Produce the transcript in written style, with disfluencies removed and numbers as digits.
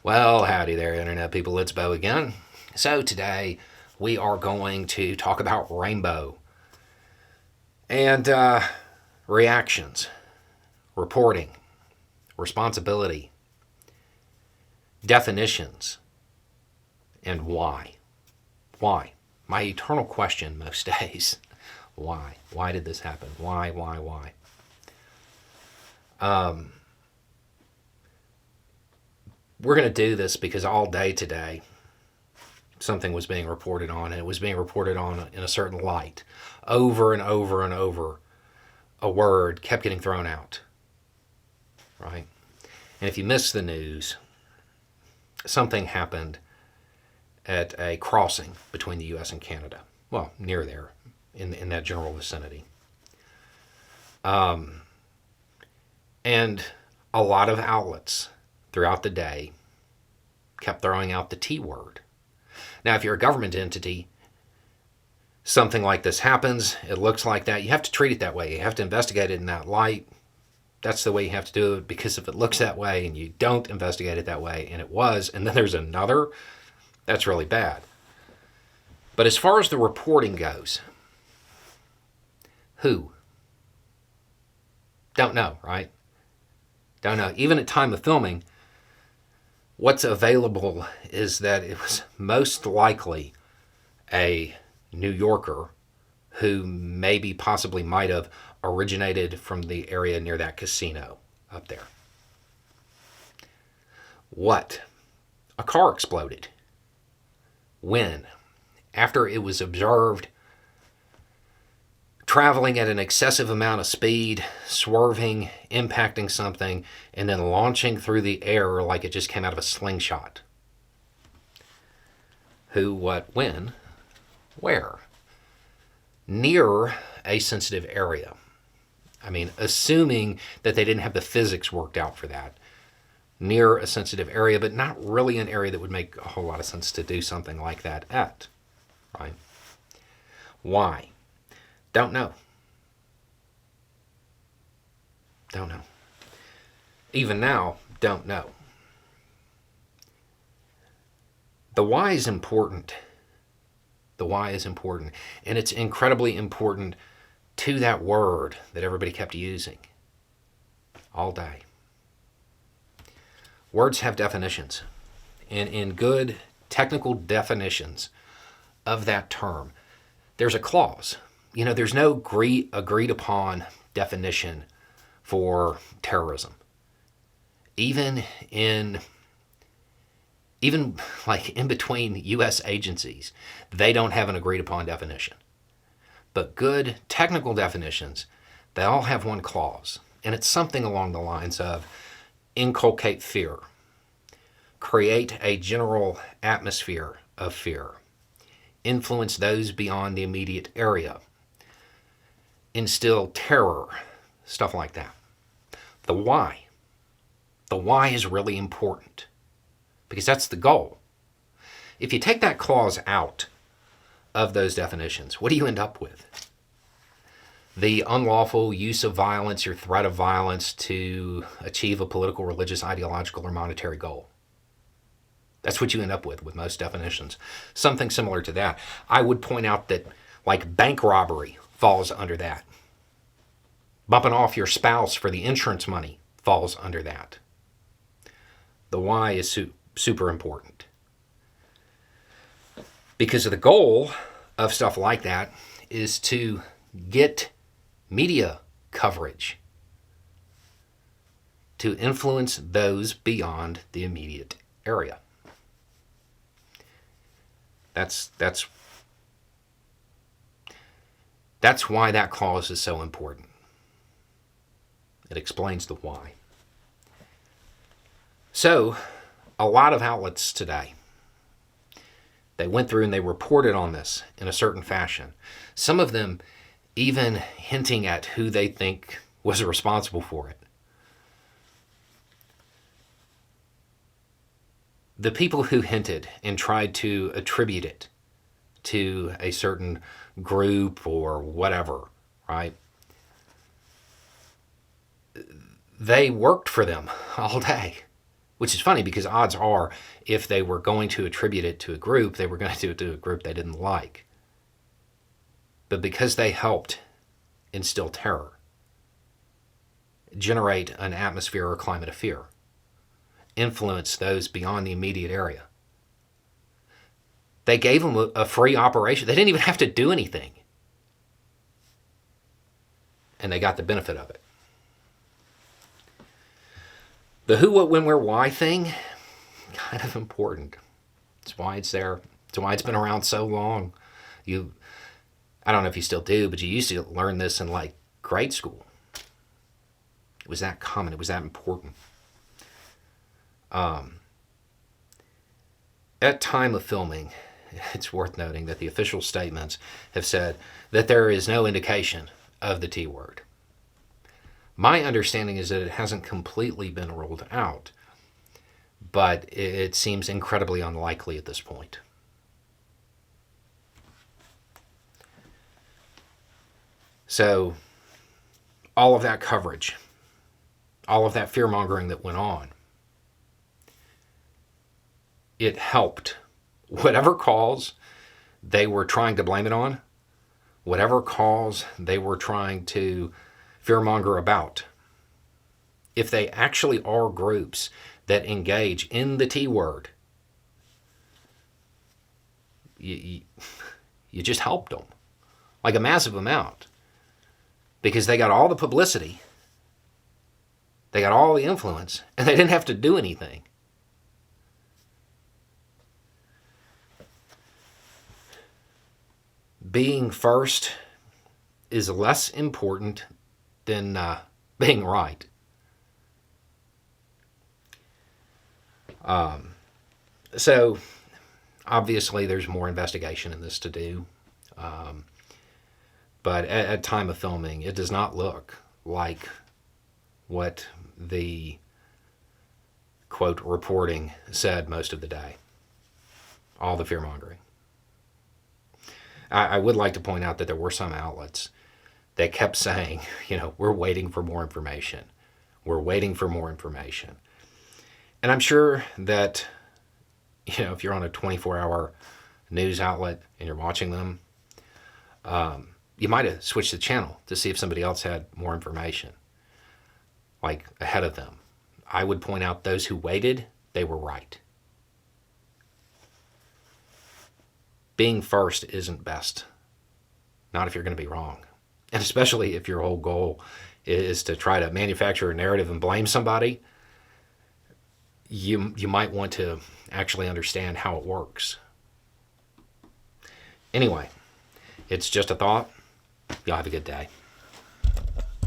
Well, howdy there, Internet people. It's Bo again. So, today we are going to talk about rainbow and reactions, reporting, responsibility, definitions, and why. Why? My eternal question most days. Why? Why did this happen? Why? We're going to do this because all day today something was being reported on, and it was being reported on in a certain light. Over and over and over, a word kept getting thrown out, right? And if you missed the news, something happened at a crossing between the U.S. and Canada. Well, near there, in that general vicinity. And a lot of outlets throughout the day kept throwing out the T word. Now, if you're a government entity, something like this happens, it looks like that, you have to treat it that way. You have to investigate it in that light. That's the way you have to do it, because if it looks that way and you don't investigate it that way, and it was, and then there's another, that's really bad. But as far as the reporting goes, who? Don't know, right? Don't know. Even at time of filming, what's available is that it was most likely a New Yorker who maybe possibly might have originated from the area near that casino up there. What? A car exploded. When? After it was observed traveling at an excessive amount of speed, swerving, impacting something, and then launching through the air like it just came out of a slingshot. Who, what, when, where? Near a sensitive area. I mean, assuming that they didn't have the physics worked out for that. Near a sensitive area, but not really an area that would make a whole lot of sense to do something like that at. Right? Why? Don't know. Don't know. Even now, don't know. The why is important. The why is important. And it's incredibly important to that word that everybody kept using all day. Words have definitions. And in good technical definitions of that term, there's a clause. You know, there's no agreed upon definition for terrorism. Even like in between U.S. agencies, they don't have an agreed upon definition. But good technical definitions, they all have one clause. And it's something along the lines of inculcate fear, create a general atmosphere of fear, influence those beyond the immediate area, instill terror, stuff like that. The why. The why is really important because that's the goal. If you take that clause out of those definitions, what do you end up with? The unlawful use of violence or threat of violence to achieve a political, religious, ideological, or monetary goal. That's what you end up with most definitions. Something similar to that. I would point out that, like, bank robbery falls under that. Bumping off your spouse for the insurance money falls under that. The why is super important. Because the goal of stuff like that is to get media coverage, to influence those beyond the immediate area. That's why that clause is so important. It explains the why. So, a lot of outlets today, they went through and they reported on this in a certain fashion. Some of them even hinting at who they think was responsible for it. The people who hinted and tried to attribute it to a certain group or whatever, right? They worked for them all day. Which is funny because odds are, if they were going to attribute it to a group, they were going to do it to a group they didn't like. But because they helped instill terror, generate an atmosphere or climate of fear, influence those beyond the immediate area, they gave them a free operation. They didn't even have to do anything. And they got the benefit of it. The who, what, when, where, why thing, kind of important. It's why it's there. It's why it's been around so long. I don't know if you still do, but you used to learn this in like grade school. It was that common. It was that important. At time of filming, it's worth noting that the official statements have said that there is no indication of the T word. My understanding is that it hasn't completely been ruled out, but it seems incredibly unlikely at this point. So, all of that coverage, all of that fear-mongering that went on, it helped. Whatever cause they were trying to blame it on, whatever cause they were trying to fearmonger about, if they actually are groups that engage in the T word, you just helped them. Like a massive amount. Because they got all the publicity, they got all the influence, and they didn't have to do anything. Being first is less important than being right. So, obviously, there's more investigation in this to do. But at time of filming, it does not look like what the, quote, reporting said most of the day. All the fear-mongering. I would like to point out that there were some outlets that kept saying, we're waiting for more information. We're waiting for more information. And I'm sure that, if you're on a 24-hour news outlet and you're watching them, you might have switched the channel to see if somebody else had more information, like ahead of them. I would point out those who waited, they were right. Being first isn't best. Not if you're going to be wrong. And especially if your whole goal is to try to manufacture a narrative and blame somebody, you might want to actually understand how it works. Anyway, it's just a thought. Y'all have a good day.